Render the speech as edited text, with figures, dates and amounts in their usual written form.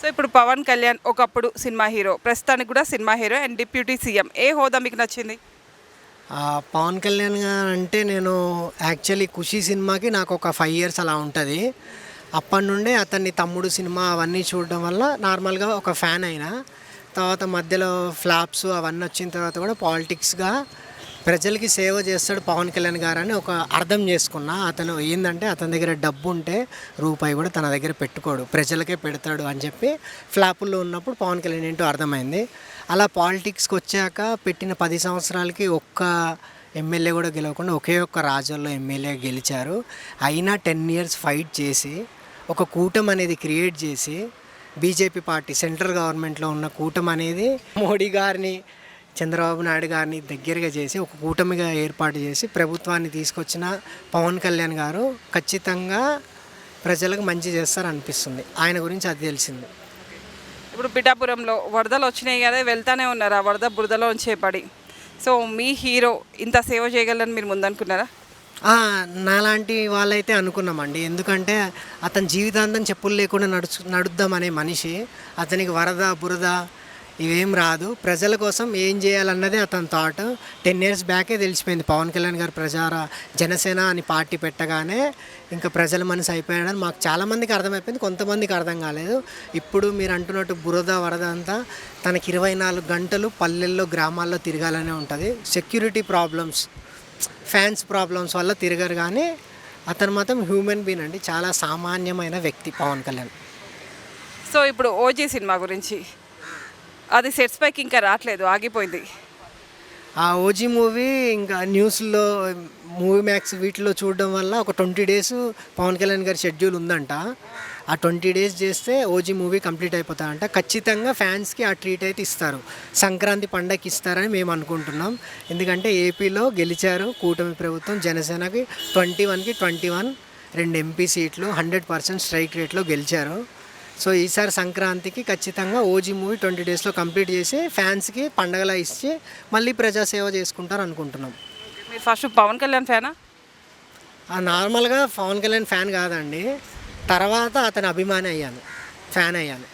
So ఇప్పుడు పవన్ కళ్యాణ్ ఒకప్పుడు cinema hero, ప్రస్తుతానికి కూడా cinema hero and deputy CM. ఏ హోదా మీకు నచ్చింది? పవన్ కళ్యాణ్ గారు అంటే నేను యాక్చువల్లీ 'ఖుషి' సినిమాకి నాకు ఒక 5 ఇయర్స్ అలా ఉంటుంది. అప్పటి నుండే అతన్ని 'తమ్ముడు' సినిమా అవన్నీ చూడడం వల్ల నార్మల్గా ఒక ఫ్యాన్ అయినా. తర్వాత మధ్యలో ఫ్లాప్స్ అవన్నీ వచ్చిన తర్వాత కూడా పాలిటిక్స్గా ప్రజలకి సేవ చేస్తాడు పవన్ కళ్యాణ్ గారు అని ఒక అర్థం చేసుకున్నా. అతను ఏంటంటే అతని దగ్గర డబ్బు ఉంటే రూపాయి కూడా తన దగ్గర పెట్టుకోడు, ప్రజలకే పెడతాడు అని చెప్పి ఫ్లాపుల్లో ఉన్నప్పుడు పవన్ కళ్యాణ్ ఏంటో అర్థమైంది. అలా పాలిటిక్స్కి వచ్చాక పెట్టిన 10 సంవత్సరాలకి ఒక్క ఎమ్మెల్యే కూడా గెలవకుండా ఒకే ఒక్క రాజోల్లో ఎమ్మెల్యే గెలిచారు. అయినా 10 ఇయర్స్ ఫైట్ చేసి ఒక కూటమి అనేది క్రియేట్ చేసి బీజేపీ పార్టీ సెంట్రల్ గవర్నమెంట్లో ఉన్న కూటమి అనేది మోడీ గారిని, చంద్రబాబు నాయుడు గారిని దగ్గరగా చేసి ఒక కూటమిగా ఏర్పాటు చేసి ప్రభుత్వాన్ని తీసుకొచ్చిన పవన్ కళ్యాణ్ గారు ఖచ్చితంగా ప్రజలకు మంచి చేస్తారనిపిస్తుంది. ఆయన గురించి అది తెలిసింది. ఇప్పుడు పిఠాపురంలో వరదలు వచ్చినాయి కదా, వెళ్తానే ఉన్నారు ఆ వరద బురదలో చేపడి. సో మీ హీరో ఇంత సేవ చేయగలని మీరు ముందనుకున్నారా? నాలాంటి వాళ్ళైతే అనుకున్నామండి. ఎందుకంటే అతని జీవితాంతం చెప్పులు లేకుండా నడుద్దామనే మనిషి. అతనికి వరద బురద ఇవేం రాదు. ప్రజల కోసం ఏం చేయాలన్నదే అతని థాట్. 10 ఇయర్స్ బ్యాకే తెలిసిపోయింది పవన్ కళ్యాణ్ గారు జనసేన అని పార్టీ పెట్టగానే ఇంకా ప్రజల మనసు అయిపోయాడని మాకు చాలామందికి అర్థమైపోయింది, కొంతమందికి అర్థం కాలేదు. ఇప్పుడు మీరు అంటున్నట్టు బురద వరద అంతా తనకి 24 గంటలు పల్లెల్లో గ్రామాల్లో తిరగాలనే ఉంటుంది. సెక్యూరిటీ ప్రాబ్లమ్స్, ఫ్యాన్స్ ప్రాబ్లమ్స్ వల్ల తిరగరు, కానీ అతను మాత్రం హ్యూమన్ బీయింగ్ అండి. చాలా సామాన్యమైన వ్యక్తి పవన్ కళ్యాణ్. సో ఇప్పుడు ఓజీ సినిమా గురించి, అది సెట్స్ పైకి ఇంకా రావట్లేదు, ఆగిపోయింది. ఆ ఓజీ మూవీ ఇంకా న్యూస్లో, మూవీ మ్యాక్స్ వీటిలో చూడడం వల్ల ఒక 20 డేస్ పవన్ కళ్యాణ్ గారి షెడ్యూల్ ఉందంట. ఆ 20 డేస్ చేస్తే ఓజీ మూవీ కంప్లీట్ అయిపోతారంట. ఖచ్చితంగా ఫ్యాన్స్కి ఆ ట్రీట్ అయితే ఇస్తారు, సంక్రాంతి పండగకి ఇస్తారని మేము అనుకుంటున్నాం. ఎందుకంటే ఏపీలో గెలిచారు కూటమి ప్రభుత్వం, జనసేనకి 21కి 21 2 ఎంపీ సీట్లు 100% స్ట్రైక్ రేట్లో గెలిచారు. సో ఈసారి సంక్రాంతికి ఖచ్చితంగా ఓజీ మూవీ 20 డేస్లో కంప్లీట్ చేసి ఫ్యాన్స్కి పండగలా ఇచ్చి మళ్ళీ ప్రజాసేవ చేసుకుంటారు అనుకుంటున్నాం. మీరు ఫస్ట్ పవన్ కళ్యాణ్ ఫ్యానా? నార్మల్గా పవన్ కళ్యాణ్ ఫ్యాన్ కాదండి, తర్వాత అతని అభిమాని అయ్యాను, ఫ్యాన్ అయ్యాను.